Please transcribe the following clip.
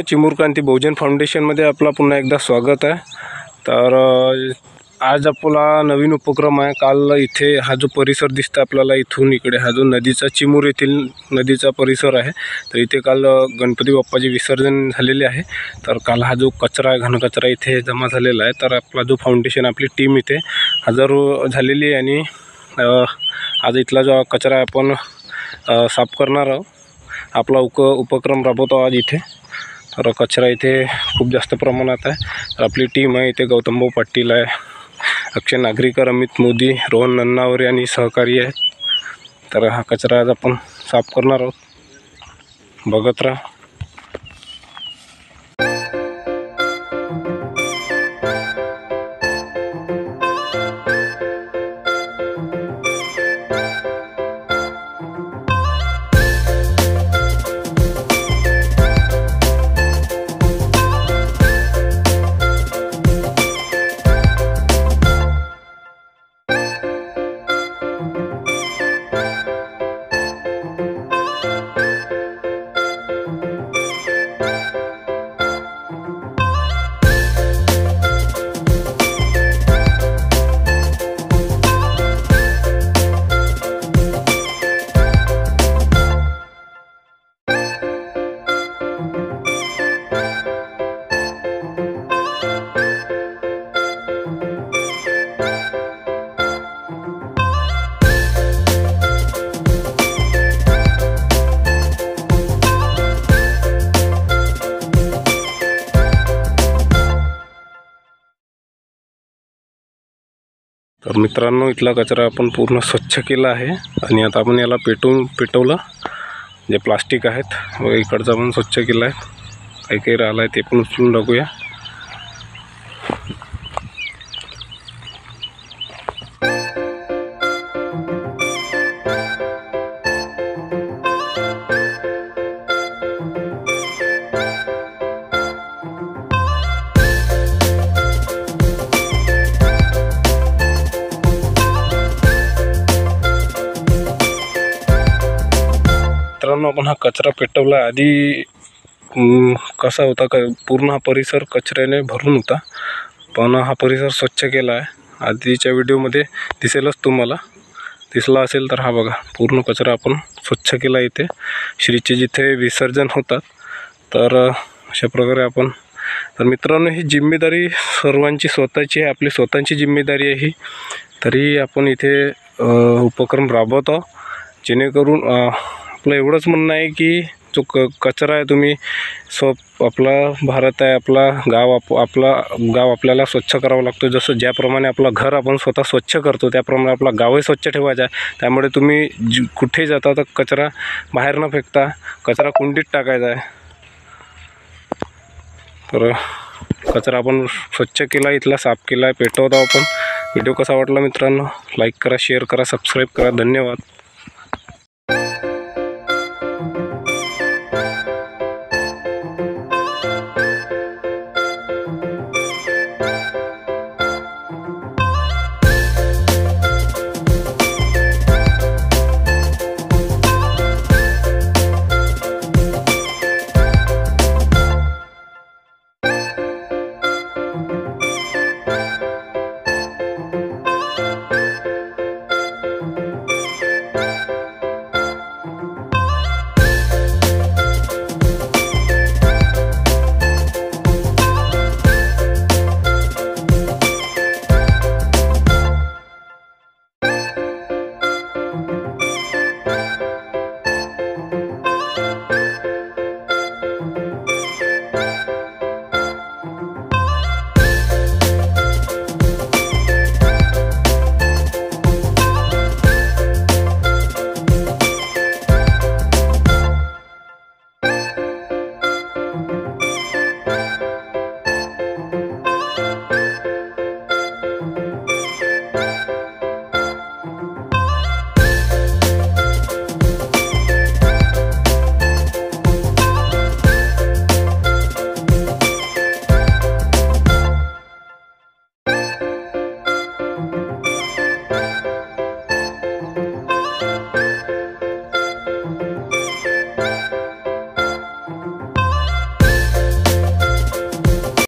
चिमूर क्रांती बहुजन फाउंडेशनमध्ये आपला पुन्हा एकदा स्वागत आहे। तर आज आपला नवीन उपक्रम आहे। काल इथे हा जो परिसर दिसतो आपल्याला इथून इकडे हा जो नदीचा चिमूर येथील नदीचा परिसर आहे। तर इथे काल गणपती बाप्पाचे विसर्जन झालेले आहे। तर काल हा जो कचरा आहे, घनकचरा इथे जमा झालेला आहे। तर आपला जो फाउंडेशन आपली टीम इथे हजारो झालेली आहे आणि आज इथला जो कचरा आपण साफ करणार आहोत। आपला उपक्रम राबवतो आज इथे। तर कचरा इथे खूप जास्त प्रमाणात आहे। तर आपली टीम आहे इथे गौतम पाटील आहे, अक्षय नागरीकर, अमित मोदी, रोहन नन्नावरे आणि सहकारी आहेत। तर हा कचरा आज आपण साफ करणार आहोत, बघत राहा। तर मित्रांनो, इथला कचरा आपण पूर्ण स्वच्छ केला आहे आणि आता आपण याला पेटवलं जे प्लास्टिक आहेत व इकडचा पण स्वच्छ केला आहे। काही काही राहिला आहे ते पण उचलून टाकूया। मित्रांनो, आपण हा कचरा पेटवला। आधी कसा होता का पूर्ण हा परिसर कचऱ्याने भरून होता, पण हा परिसर स्वच्छ केला आहे। आधीच्या व्हिडिओमध्ये दिसेलच तुम्हाला, दिसला असेल तर हा बघा पूर्ण कचरा आपण स्वच्छ केला इथे श्रीचे जिथे विसर्जन होतात। तर अशा प्रकारे आपण, तर मित्रांनो ही जिम्मेदारी सर्वांची स्वतःची आहे, आपली स्वतःची जिम्मेदारी आहे ही। तरी आपण इथे उपक्रम राबवतो जेणेकरून आपलं एवढंच म्हणणं आहे की जो कचरा आहे तुम्ही आपला भारत आहे, आपला गाव आपल्याला स्वच्छ करावं लागतो। जसं ज्याप्रमाणे आपलं घर आपण स्वतः स्वच्छ करतो त्याप्रमाणे आपला गावही स्वच्छ ठेवायचा आहे। त्यामुळे तुम्ही कुठेही जाता तर कचरा बाहेर न फेकता कचरा कुंडीत टाकायचा आहे। तर कचरा आपण स्वच्छ केला, इथला साफ केला आहे, पेटवतो आपण। व्हिडिओ कसा वाटला मित्रांनो, लाईक करा, शेअर करा, सबस्क्राईब करा। धन्यवाद।